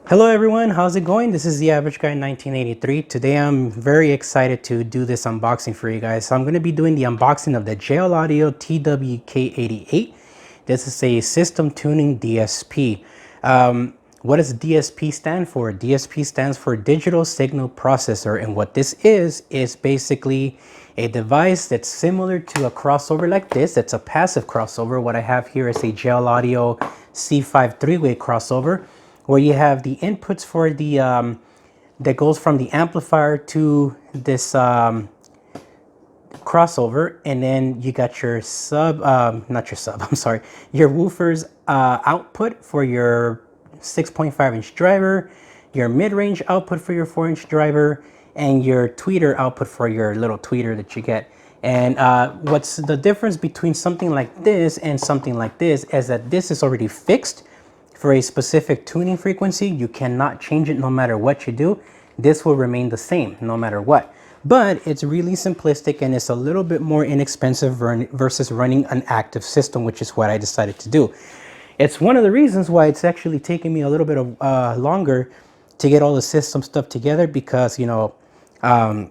Hello everyone, how's it going? This is the Average Guy 1983. Today I'm very excited to do this unboxing for you guys. So I'm going to be doing the unboxing of the JL Audio TWK88. This is a system tuning DSP. What does DSP stand for? DSP stands for Digital Signal Processor, and what this is basically a device that's similar to a crossover like this. That's a passive crossover. What I have here is a JL Audio C5 three-way crossover, where you have the inputs for the that goes from the amplifier to this crossover, and then you got your not your sub, I'm sorry, your woofer's output for your 6.5-inch driver, your mid-range output for your 4-inch driver, and your tweeter output for your little tweeter that you get. And what's the difference between something like this and something like this is that this is already fixed for a specific tuning frequency. You cannot change it no matter what you do. This will remain the same no matter what. But it's really simplistic, and it's a little bit more inexpensive versus running an active system, which is what I decided to do. It's one of the reasons why it's actually taking me a little bit of longer to get all the system stuff together, because, you know, I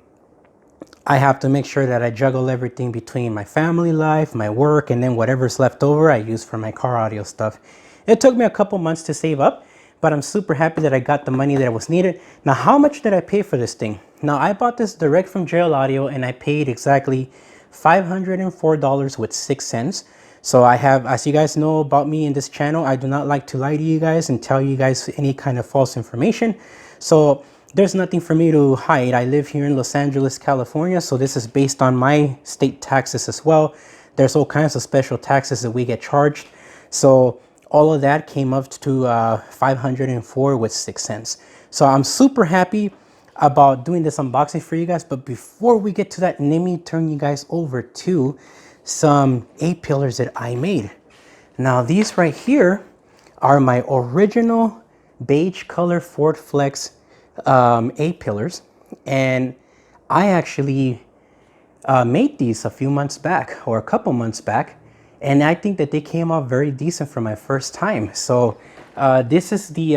have to make sure that I juggle everything between my family life, my work, and then whatever's left over I use for my car audio stuff. It took me a couple months to save up, but I'm super happy that I got the money that was needed. Now, how much did I pay for this thing? Now, I bought this direct from JL Audio, and I paid exactly $504 with 6 cents. So I have, as you guys know about me in this channel, I do not like to lie to you guys and tell you guys any kind of false information. So there's nothing for me to hide. I live here in Los Angeles, California, so this is based on my state taxes as well. There's all kinds of special taxes that we get charged. So all of that came up to 504 with 6 cents. So I'm super happy about doing this unboxing for you guys. But before we get to that, let me turn you guys over to some A-pillars that I made. Now, these right here are my original beige color Ford Flex A-pillars, and I actually made these a few months back, or a couple months back, and I think that they came out very decent for my first time. So this is the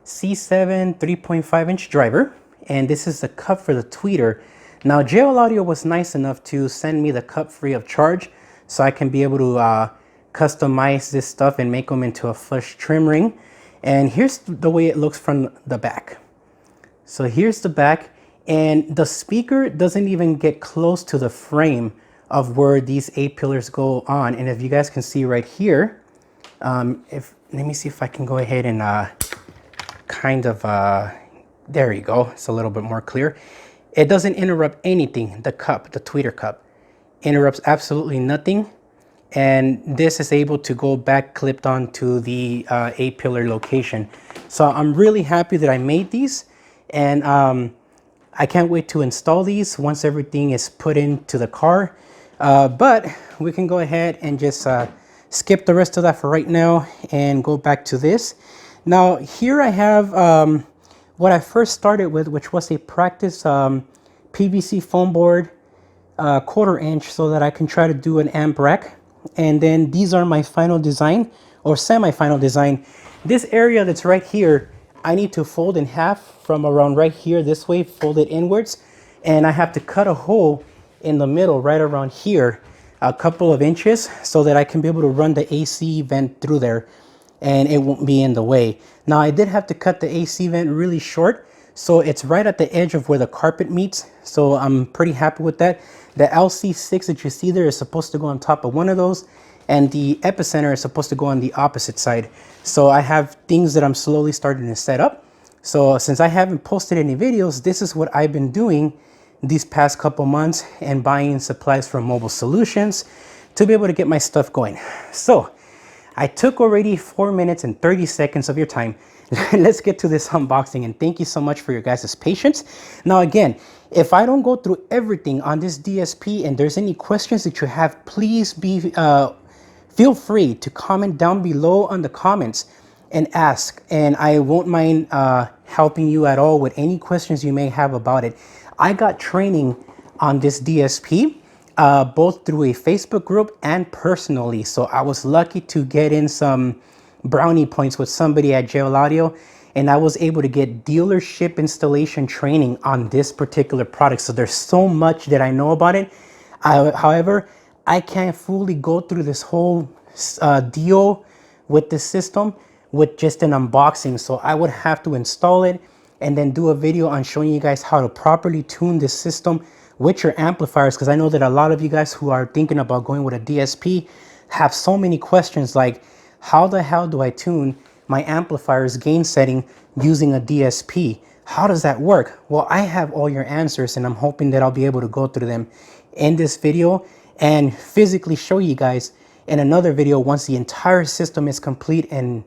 C7 3.5-inch driver, and this is the cup for the tweeter. Now, JL Audio was nice enough to send me the cup free of charge, so I can be able to customize this stuff and make them into a flush trim ring. And here's the way it looks from the back. So here's the back, and the speaker doesn't even get close to the frame of where these A-pillars go on. And if you guys can see right here, let me see if I can go ahead and there you go, it's a little bit more clear. It doesn't interrupt anything. The cup, the tweeter cup, interrupts absolutely nothing. And this is able to go back clipped onto the A-pillar location. So I'm really happy that I made these, and I can't wait to install these once everything is put into the car. But we can go ahead and just skip the rest of that for right now and go back to this. Now, here I have what I first started with, which was a practice PVC foam board, 1/4 inch, so that I can try to do an amp rack. And then these are my final design, or semi-final design. This area that's right here, I need to fold in half from around right here this way, fold it inwards, and I have to cut a hole in the middle right around here, a couple of inches, so that I can be able to run the AC vent through there and it won't be in the way. Now, I did have to cut the AC vent really short, so it's right at the edge of where the carpet meets, so I'm pretty happy with that. The LC6 that you see there is supposed to go on top of one of those, and the epicenter is supposed to go on the opposite side. So I have things that I'm slowly starting to set up. So since I haven't posted any videos, this is what I've been doing these past couple months, and buying supplies from Mobile Solutions to be able to get my stuff going. So I took already 4 minutes and 30 seconds of your time. Let's get to this unboxing, and thank you so much for your guys' patience. Now, again, if I don't go through everything on this DSP and there's any questions that you have, please feel free to comment down below on the comments and ask, and I won't mind helping you at all with any questions you may have about it. I got training on this DSP both through a Facebook group and personally, so I was lucky to get in some brownie points with somebody at JL Audio, and I was able to get dealership installation training on this particular product. So there's so much that I know about it. However, I can't fully go through this whole deal with this system with just an unboxing. So I would have to install it and then do a video on showing you guys how to properly tune this system with your amplifiers, because I know that a lot of you guys who are thinking about going with a DSP have so many questions like, how the hell do I tune my amplifier's gain setting using a DSP? How does that work? Well, I have all your answers, and I'm hoping that I'll be able to go through them in this video and physically show you guys in another video once the entire system is complete and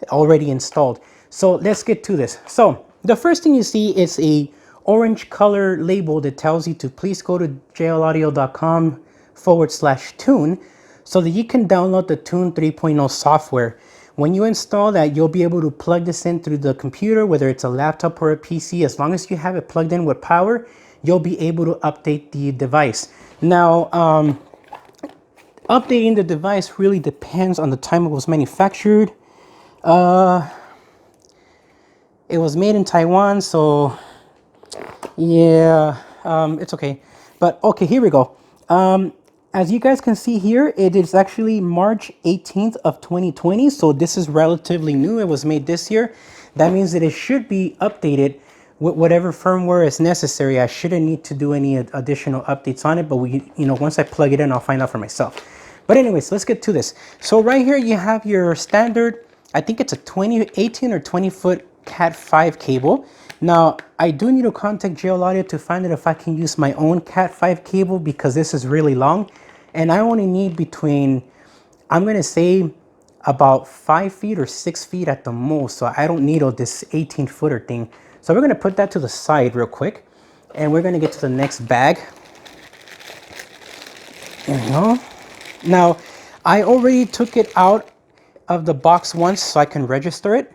already installed. So let's get to this. So the first thing you see is a orange color label that tells you to please go to jlaudio.com/tune so that you can download the Tune 3.0 software. When you install that, you'll be able to plug this in through the computer, whether it's a laptop or a PC. As long as you have it plugged in with power, you'll be able to update the device. Now, updating the device really depends on the time it was manufactured. It was made in Taiwan, so yeah, it's okay. But okay, here we go. As you guys can see here, it is actually March 18th of 2020. So this is relatively new. It was made this year. That means that it should be updated with whatever firmware is necessary. I shouldn't need to do any additional updates on it, but once I plug it in, I'll find out for myself. But anyways, let's get to this. So right here, you have your standard, I think it's a 18 or 20 foot Cat 5 cable. Now, I do need to contact JL Audio to find out if I can use my own Cat 5 cable, because this is really long. And I only need between, I'm going to say about 5 feet or 6 feet at the most. So I don't need all this 18 footer thing. So we're going to put that to the side real quick. And we're going to get to the next bag. There we go. Now, I already took it out of the box once so I can register it.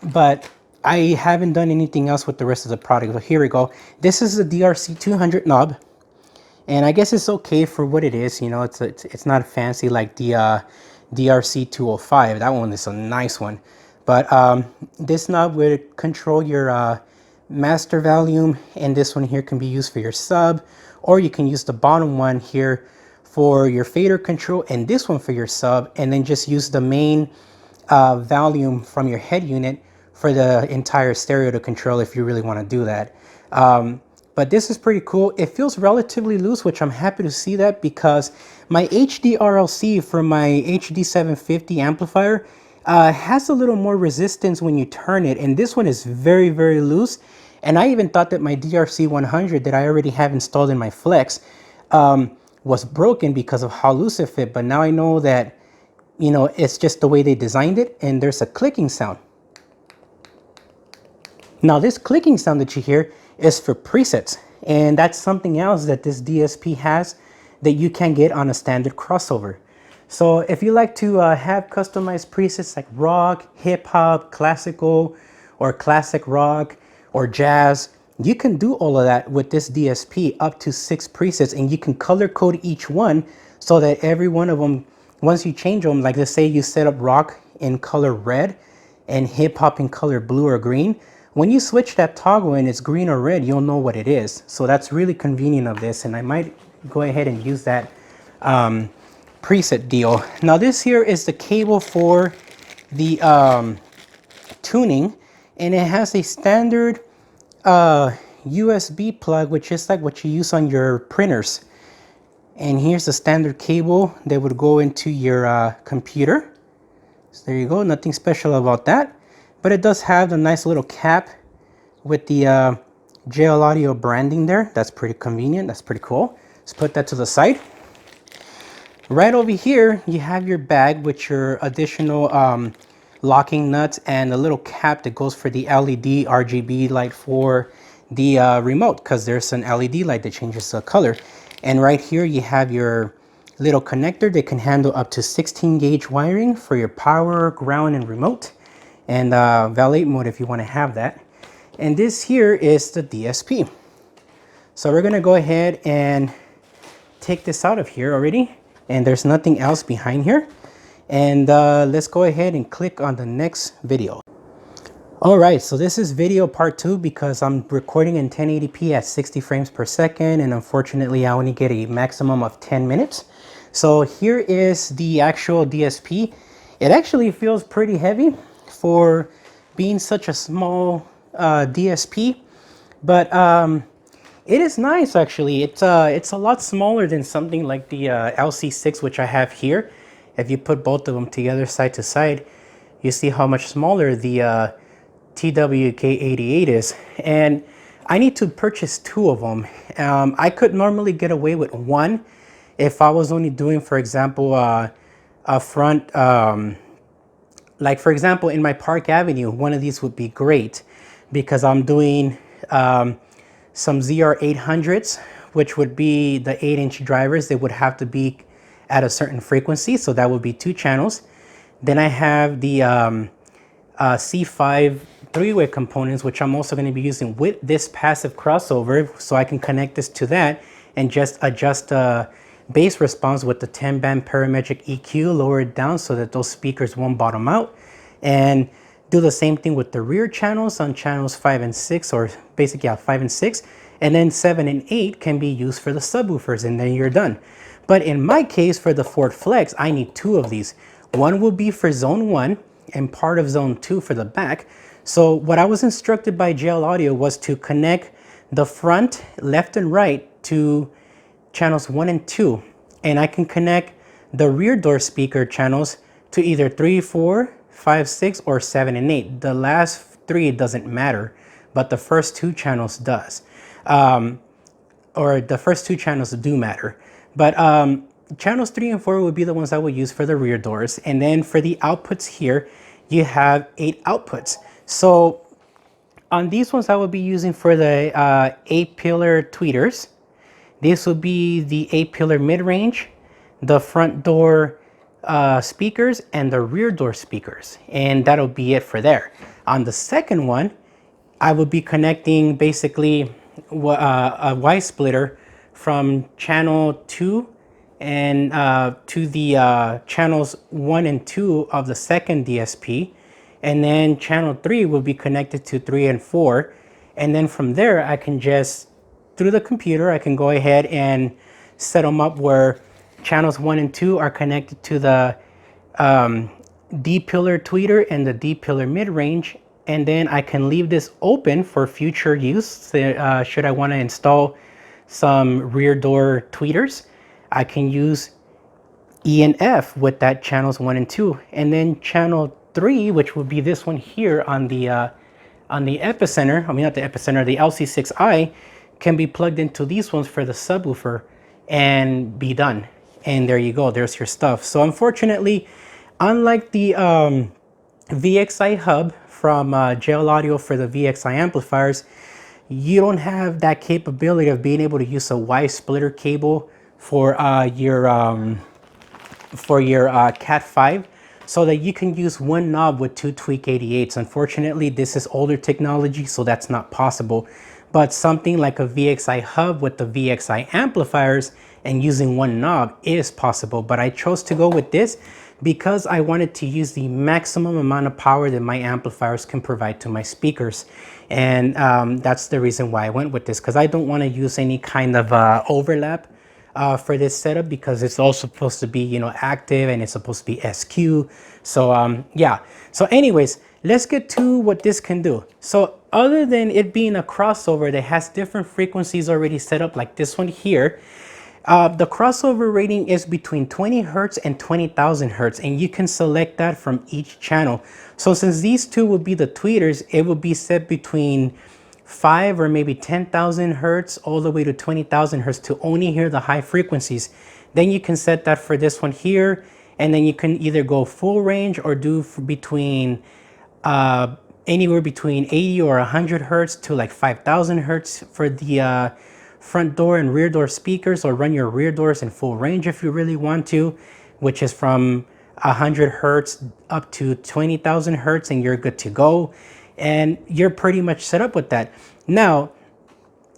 But I haven't done anything else with the rest of the product. So here we go. This is the DRC 200 knob. And I guess it's okay for what it is. It's not fancy like the DRC 205. That one is a nice one. But this knob will control your master volume. And this one here can be used for your sub. Or you can use the bottom one here for your fader control. And this one for your sub. And then just use the main volume from your head unit for the entire stereo to control if you really want to do that. But this is pretty cool. It feels relatively loose, which I'm happy to see that, because my HD RLC for my HD 750 amplifier has a little more resistance when you turn it. And this one is very, very loose. And I even thought that my DRC 100 that I already have installed in my Flex was broken because of how loose it fit. But now I know that, it's just the way they designed it, and there's a clicking sound. Now this clicking sound that you hear is for presets, and that's something else that this DSP has that you can get on a standard crossover. So if you like to have customized presets like rock, hip hop, classical, or classic rock, or jazz, you can do all of that with this DSP, up to 6 presets, and you can color code each one so that every one of them, once you change them, like let's say you set up rock in color red and hip hop in color blue or green, when you switch that toggle and it's green or red, you'll know what it is. So that's really convenient of this, and I might go ahead and use that preset deal. Now this here is the cable for the tuning, and it has a standard USB plug, which is like what you use on your printers. And here's the standard cable that would go into your computer. So there you go, nothing special about that. But it does have the nice little cap with the JL Audio branding there. That's pretty convenient, that's pretty cool. Let's put that to the side. Right over here, you have your bag with your additional locking nuts and a little cap that goes for the LED RGB light for the remote, because there's an LED light that changes the color. And right here you have your little connector that can handle up to 16 gauge wiring for your power, ground, and remote, and valet mode if you want to have that. And this here is the DSP. So we're gonna go ahead and take this out of here already, and there's nothing else behind here. And let's go ahead and click on the next video. All right, so this is video part 2 because I'm recording in 1080p at 60 frames per second, and unfortunately I only get a maximum of 10 minutes. So here is the actual DSP. It actually feels pretty heavy for being such a small DSP, but it is nice actually. It's a lot smaller than something like the LC6, which I have here. If you put both of them together side to side, you see how much smaller the TWK88 is, and I need to purchase 2 of them. I could normally get away with 1 if I was only doing, for example, a front, like for example, in my Park Avenue, one of these would be great because I'm doing some ZR800s, which would be the 8-inch drivers. They would have to be at a certain frequency, so that would be 2 channels. Then I have the C5 3-way components, which I'm also going to be using with this passive crossover, so I can connect this to that and just adjust bass response with the 10-band parametric EQ, lower it down so that those speakers won't bottom out, and do the same thing with the rear channels on channels 5 and 6, or basically 5 and 6, and then 7 and 8 can be used for the subwoofers, and then you're done. But in my case, for the Ford Flex, I need 2 of these. One will be for zone 1 and part of zone 2 for the back. So what I was instructed by JL Audio was to connect the front, left and right, to channels 1 and 2. And I can connect the rear door speaker channels to either 3, 4, 5, 6, or 7 and 8. The last 3 doesn't matter, but the first 2 channels does. Or the first 2 channels do matter. But channels 3 and 4 would be the ones I would use for the rear doors. And then for the outputs here, you have 8 outputs. So on these ones I will be using for the 8-pillar tweeters. This will be the 8-pillar mid-range, the front door speakers, and the rear door speakers. And that'll be it for there. On the second one, I will be connecting basically a Y splitter from channel 2 and to the channels 1 and 2 of the second DSP. And then channel 3 will be connected to 3 and 4. And then from there, I can just, through the computer, I can go ahead and set them up where channels 1 and 2 are connected to the D-pillar tweeter and the D-pillar mid-range. And then I can leave this open for future use. Should I want to install some rear door tweeters, I can use E and F with that channels 1 and 2. And then channel 3, which would be this one here on the epicenter, I mean not the epicenter, the LC6i, can be plugged into these ones for the subwoofer and be done. And there you go, there's your stuff. So unfortunately, unlike the VXI hub from JL Audio for the VXI amplifiers, you don't have that capability of being able to use a Y splitter cable for your Cat 5, so that you can use one knob with 2 Twk88s. Unfortunately, this is older technology, so that's not possible. But something like a VXI hub with the VXI amplifiers and using one knob is possible. But I chose to go with this because I wanted to use the maximum amount of power that my amplifiers can provide to my speakers. And that's the reason why I went with this, because I don't want to use any kind of overlap for this setup, because it's all supposed to be, you know, active, and it's supposed to be SQ. So yeah, so anyways, let's get to what this can do. So other than it being a crossover that has different frequencies already set up, like this one here, the crossover rating is between 20 Hertz and 20,000 Hertz, and you can select that from each channel. So since these two will be the tweeters, it will be set between 5 or maybe 10,000 Hertz all the way to 20,000 Hertz to only hear the high frequencies. Then you can set that for this one here, and then you can either go full range or do between anywhere between 80 or 100 Hertz to like 5,000 Hertz for the front door and rear door speakers, or run your rear doors in full range if you really want to, which is from 100 Hertz up to 20,000 Hertz, and you're good to go. And you're pretty much set up with that. Now,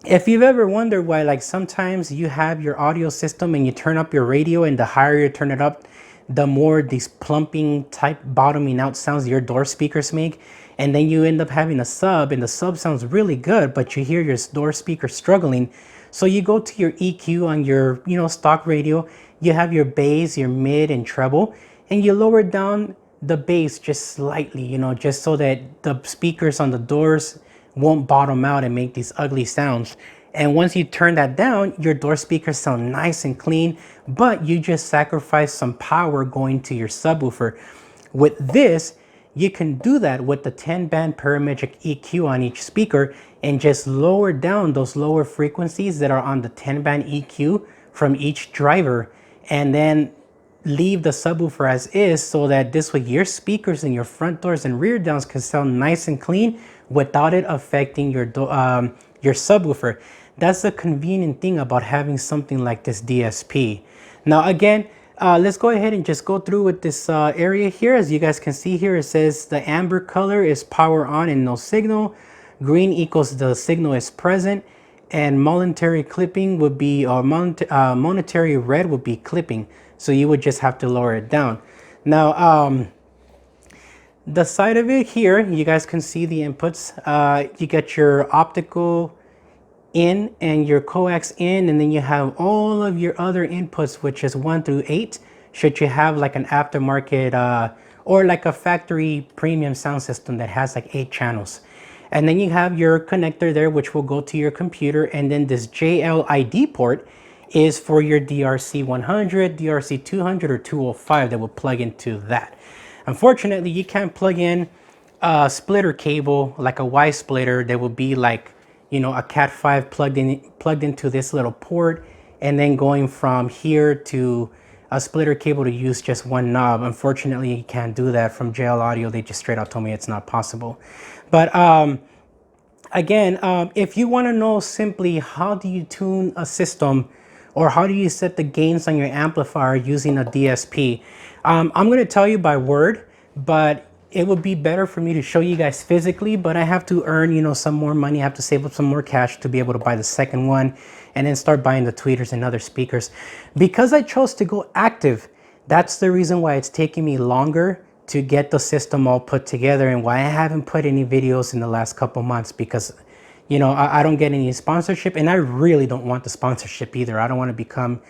if you've ever wondered why, like, sometimes you have your audio system and you turn up your radio, and the higher you turn it up, the more these plumping type bottoming out sounds your door speakers make. And then you end up having a sub, and the sub sounds really good, but you hear your door speaker struggling. So you go to your EQ on your, stock radio, you have your bass, your mid and treble, and you lower down the bass just slightly, just so that the speakers on the doors won't bottom out and make these ugly sounds. And once you turn that down, your door speakers sound nice and clean, but you just sacrifice some power going to your subwoofer. With this, you can do that with the 10-band parametric EQ on each speaker and just lower down those lower frequencies that are on the 10-band EQ from each driver, and then leave the subwoofer as is, so that this way your speakers and your front doors and rear downs can sound nice and clean without it affecting your subwoofer. That's the convenient thing about having something like this DSP. Now again, let's go ahead and just go through with this area here. As you guys can see here, it says the amber color is power on and no signal. Green equals the signal is present. And monetary clipping would be, or monetary red would be clipping. So you would just have to lower it down. Now, the side of it here, you guys can see the inputs. You get your optical in and your coax in, and then you have all of your other inputs, which is 1 through 8. Should you have like an aftermarket or like a factory premium sound system that has like 8 channels. And then you have your connector there, which will go to your computer. And then this JL ID port is for your DRC 100, DRC 200, or 205 that will plug into that. Unfortunately, you can't plug in a splitter cable, like a Y splitter that would be like, a Cat 5 plugged into this little port, and then going from here to a splitter cable to use just one knob. Unfortunately, you can't do that. From JL Audio, they just straight out told me it's not possible. But again, if you want to know simply how do you tune a system, or how do you set the gains on your amplifier using a DSP, I'm going to tell you by word, but it would be better for me to show you guys physically. But I have to earn, some more money. I have to save up some more cash to be able to buy the second one, and then start buying the tweeters and other speakers. Because I chose to go active, that's the reason why it's taking me longer to get the system all put together, and why I haven't put any videos in the last couple months, because I don't get any sponsorship, and I really don't want the sponsorship either. I don't want to become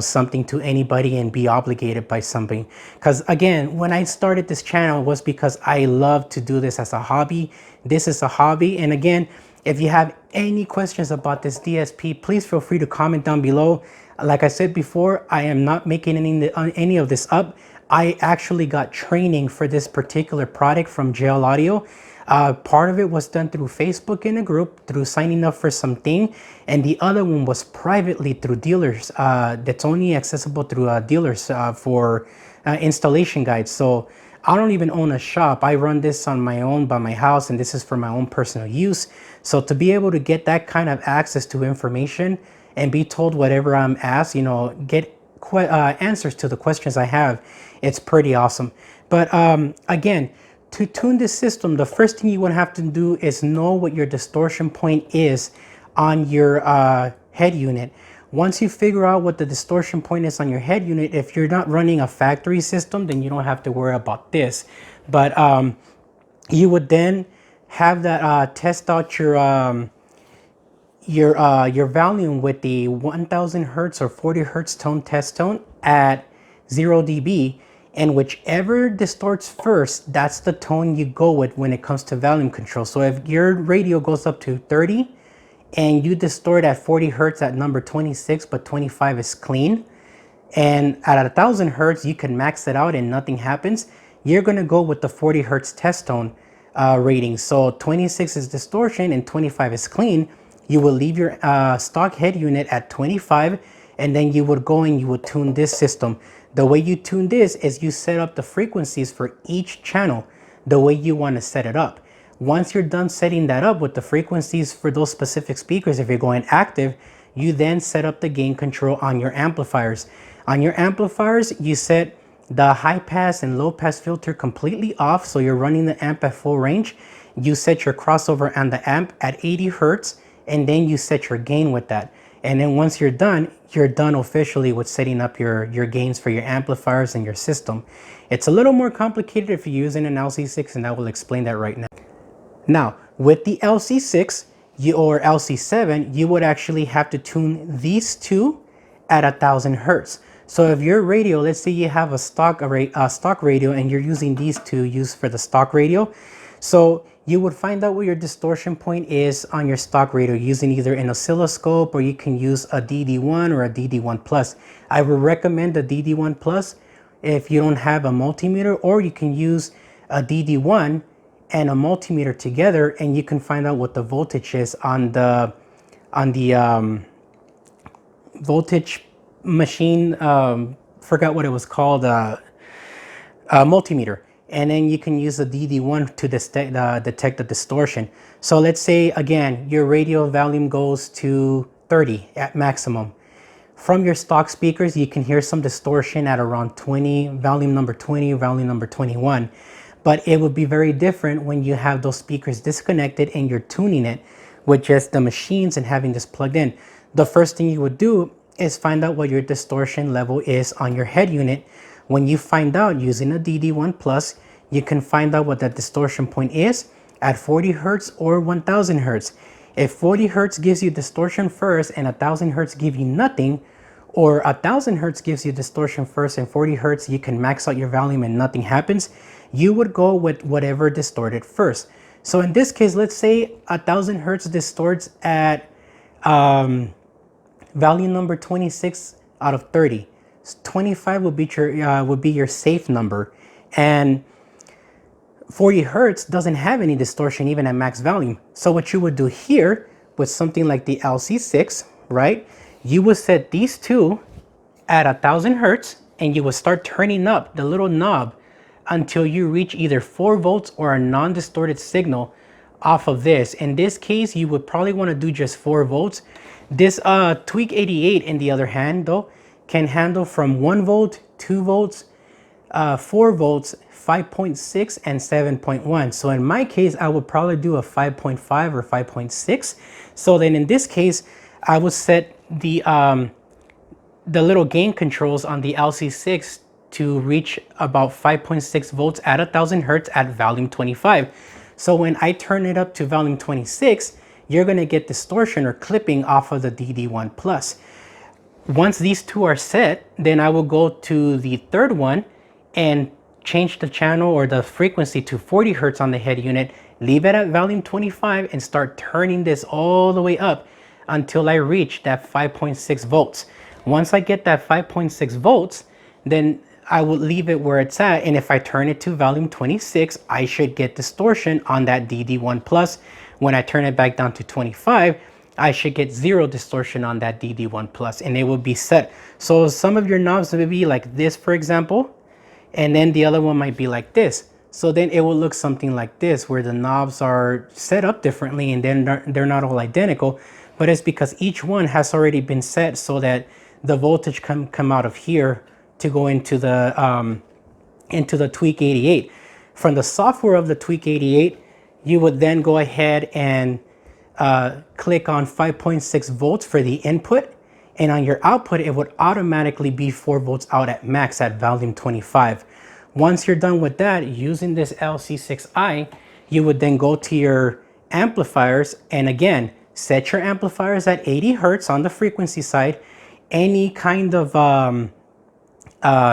something to anybody and be obligated by something. Because again, when I started this channel, it was because I love to do this as a hobby. This is a hobby. And again, if you have any questions about this DSP, please feel free to comment down below. Like I said before, I am not making any of this up. I actually got training for this particular product from JL Audio. Part of it was done through Facebook in a group, through signing up for something, and the other one was privately through dealers. That's only accessible through dealers for installation guides. So I don't even own a shop. I run this on my own by my house, and this is for my own personal use. So to be able to get that kind of access to information and be told whatever I'm asked, get answers to the questions I have, it's pretty awesome. But again, to tune this system, the first thing you would have to do is know what your distortion point is on your head unit. Once you figure out what the distortion point is on your head unit, if you're not running a factory system, then you don't have to worry about this. But you would then have that test out your volume with the 1000 hertz or 40 hertz tone test tone at 0 dB. And whichever distorts first, that's the tone you go with when it comes to volume control. So if your radio goes up to 30 and you distort at 40 hertz at number 26, but 25 is clean, and at 1000 hertz, you can max it out and nothing happens, you're gonna go with the 40 hertz test tone rating. So 26 is distortion and 25 is clean. You will leave your stock head unit at 25, and then you would go and you would tune this system. The way you tune this is you set up the frequencies for each channel the way you want to set it up. Once you're done setting that up with the frequencies for those specific speakers, if you're going active, you then set up the gain control on your amplifiers. On your amplifiers, you set the high pass and low pass filter completely off, so you're running the amp at full range. You set your crossover on the amp at 80 hertz, and then you set your gain with that. And then once you're done officially with setting up your gains for your amplifiers and your system. It's a little more complicated if you're using an LC6, and I will explain that right now. Now, with the LC6 or LC7, you would actually have to tune these two at 1000 hertz. So if your radio, let's say you have a stock radio and you're using these two used for the stock radio, so you would find out what your distortion point is on your stock radio using either an oscilloscope, or you can use a DD1 or a DD1 plus. I would recommend the DD1 plus if you don't have a multimeter, or you can use a DD1 and a multimeter together, and you can find out what the voltage is on the voltage machine. Forgot what it was called, multimeter. And then you can use the DD1 to detect the distortion. So let's say again your radio volume goes to 30 at maximum. From your stock speakers, you can hear some distortion at around 20, volume number 20, volume number 21. But it would be very different when you have those speakers disconnected and you're tuning it with just the machines and having this plugged in. The first thing you would do is find out what your distortion level is on your head unit. When you find out using a DD1 plus, you can find out what that distortion point is at 40 hertz or 1000 hertz. If 40 hertz gives you distortion first and 1000 hertz give you nothing, or 1000 hertz gives you distortion first and 40 hertz you can max out your volume and nothing happens, you would go with whatever distorted first. So in this case, let's say 1000 hertz distorts at value number 26 out of 30. 25 would be your safe number, and 40 hertz doesn't have any distortion even at max volume. So what you would do here with something like the LC6, right? You would set these two at 1000 hertz and you would start turning up the little knob until you reach either 4 volts or a non-distorted signal off of this. In this case, you would probably want to do just 4 volts. This Twk88, in the other hand, though, can handle from 1 volt, 2 volts, 4 volts, 5.6, and 7.1. So in my case, I would probably do a 5.5 or 5.6. So then in this case, I would set the little gain controls on the LC6 to reach about 5.6 volts at 1000 hertz at volume 25. So when I turn it up to volume 26, you're going to get distortion or clipping off of the DD1 plus. Once these two are set, then I will go to the third one and change the channel or the frequency to 40 hertz on the head unit, leave it at volume 25 and start turning this all the way up until I reach that 5.6 volts. Once I get that 5.6 volts, then I will leave it where it's at, and if I turn it to volume 26, I should get distortion on that DD1 plus. When I turn it back down to 25, I should get 0 distortion on that DD1 plus, and it will be set. So some of your knobs will be like this, for example, and then the other one might be like this. So then it will look something like this, where the knobs are set up differently and then they're not all identical, but it's because each one has already been set so that the voltage can come out of here to go into the Twk88. From the software of the Twk88, you would then go ahead and click on 5.6 volts for the input, and on your output it would automatically be 4 volts out at max at volume 25. Once you're done with that, using this LC6i, you would then go to your amplifiers and again set your amplifiers at 80 hertz on the frequency side. Any kind of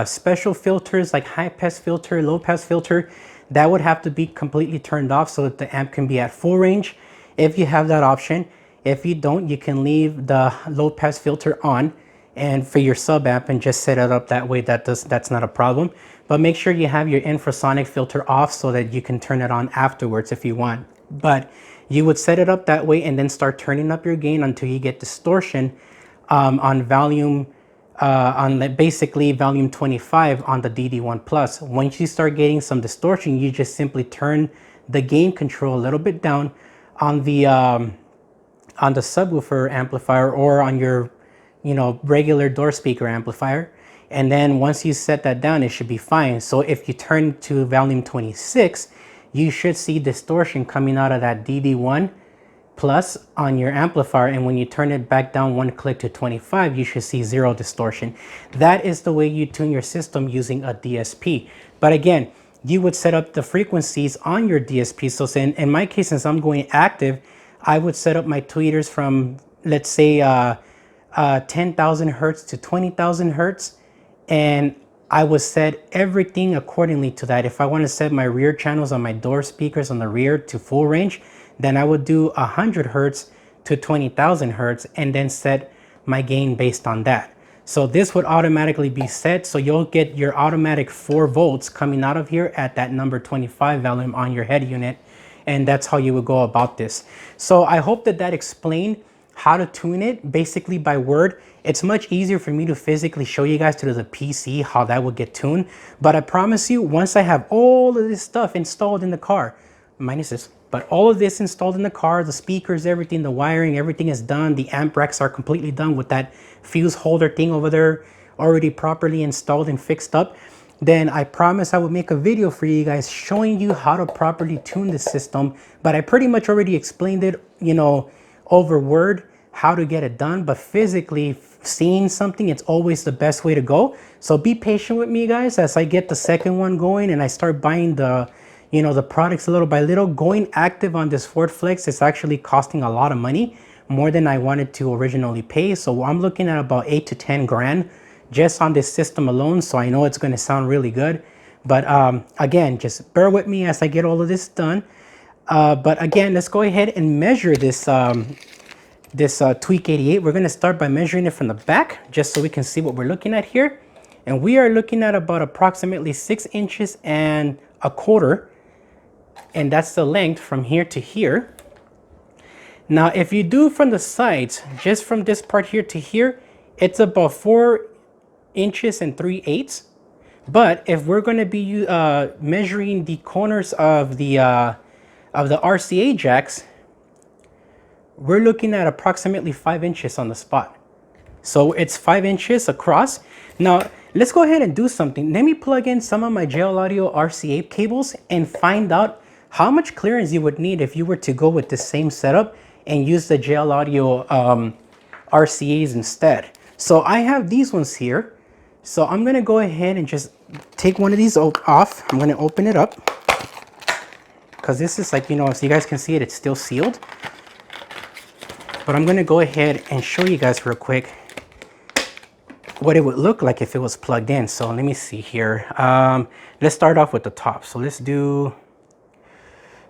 special filters like high pass filter, low pass filter, that would have to be completely turned off so that the amp can be at full range if you have that option. If you don't, you can leave the low pass filter on and for your sub amp and just set it up that way. That's not a problem, but make sure you have your infrasonic filter off so that you can turn it on afterwards if you want. But you would set it up that way and then start turning up your gain until you get distortion on volume basically volume 25 on the DD1 plus. Once you start getting some distortion, you just simply turn the gain control a little bit down on the subwoofer amplifier or on your regular door speaker amplifier, and then once you set that down, it should be fine. So if you turn to volume 26, you should see distortion coming out of that DD1 plus on your amplifier, and when you turn it back down one click to 25, you should see 0 distortion. That is the way you tune your system using a DSP. But again, you would set up the frequencies on your DSP. So in my case, since I'm going active, I would set up my tweeters from, let's say, 10,000 hertz to 20,000 hertz, and I would set everything accordingly to that. If I want to set my rear channels on my door speakers on the rear to full range, then I would do 100 hertz to 20,000 hertz and then set my gain based on that. So this would automatically be set, so you'll get your automatic 4 volts coming out of here at that number 25 volume on your head unit, and that's how you would go about this. So I hope that that explained how to tune it basically by word. It's much easier for me to physically show you guys to the PC how that would get tuned, but I promise you, once I have all of this stuff installed in the car, minus this, but all of this installed in the car, the speakers, everything, the wiring, everything is done. The amp racks are completely done with that fuse holder thing over there already properly installed and fixed up. Then I promise I will make a video for you guys showing you how to properly tune the system. But I pretty much already explained it, you know, over word, how to get it done. But physically seeing something, it's always the best way to go. So be patient with me, guys, as I get the second one going and I start buying the, you know, the products little by little. Going active on this Ford Flex is actually costing a lot of money, more than I wanted to originally pay. So I'm looking at about 8 to 10 grand just on this system alone. So I know it's going to sound really good, but again, just bear with me as I get all of this done. But again, let's go ahead and measure this Twk88. We're going to start by measuring it from the back, just so we can see what we're looking at here. And we are looking at about approximately 6 inches and a quarter. And that's the length from here to here. Now, if you do from the sides, just from this part here to here, it's about 4 inches and 3/8. But if we're going to be measuring the corners of the RCA jacks, we're looking at approximately 5 inches on the spot. So it's 5 inches across. Now, let's go ahead and do something. Let me plug in some of my JL Audio RCA cables and find out how much clearance you would need if you were to go with the same setup and use the JL Audio RCAs instead. So I have these ones here. So I'm going to go ahead and just take one of these off. I'm going to open it up because this is like, you know, so you guys can see it, it's still sealed. But I'm going to go ahead and show you guys real quick what it would look like if it was plugged in. So let me see here. Let's start off with the top. So let's do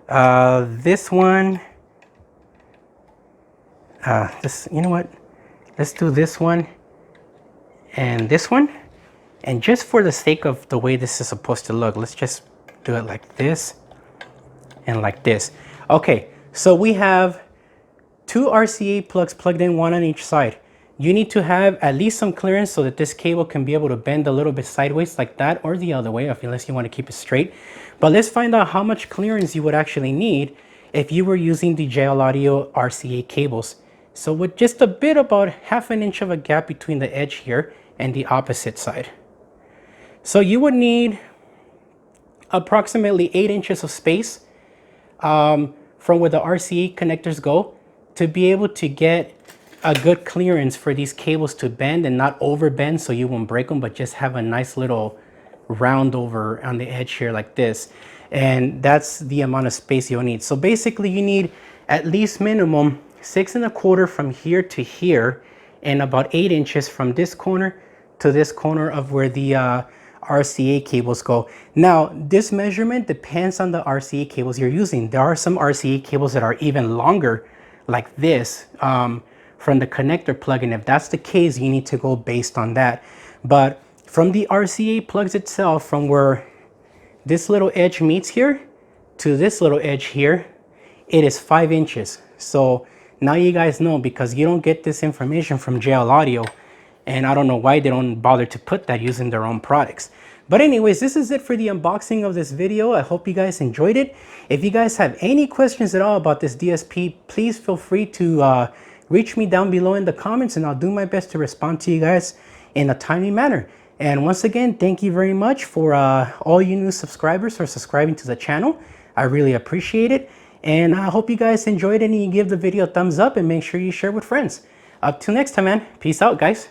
this one. You know what? Let's do this one and this one. And just for the sake of the way this is supposed to look, let's just do it like this and like this. Okay, so we have 2 RCA plugs plugged in, one on each side. You need to have at least some clearance so that this cable can be able to bend a little bit sideways like that, or the other way, unless you want to keep it straight. But let's find out how much clearance you would actually need if you were using the JL Audio RCA cables. So with just a bit about 1/2 inch of a gap between the edge here and the opposite side. So you would need approximately 8 inches of space from where the RCA connectors go to be able to get a good clearance for these cables to bend and not over bend so you won't break them, but just have a nice little round over on the edge here like this. And that's the amount of space you'll need. So basically you need at least minimum 6 1/4 from here to here and about 8 inches from this corner to this corner of where the RCA cables go. Now, this measurement depends on the RCA cables you're using. There are some RCA cables that are even longer like this from the connector plug, and if that's the case, you need to go based on that. But from the RCA plugs itself, from where this little edge meets here to this little edge here, it is 5 inches. So now you guys know, because you don't get this information from JL Audio, and I don't know why they don't bother to put that using their own products. But anyways, this is it for the unboxing of this video. I hope you guys enjoyed it. If you guys have any questions at all about this DSP, please feel free to reach me down below in the comments, and I'll do my best to respond to you guys in a timely manner. And once again, thank you very much for all you new subscribers for subscribing to the channel. I really appreciate it. And I hope you guys enjoyed it and you give the video a thumbs up and make sure you share with friends. Up till next time, man. Peace out, guys.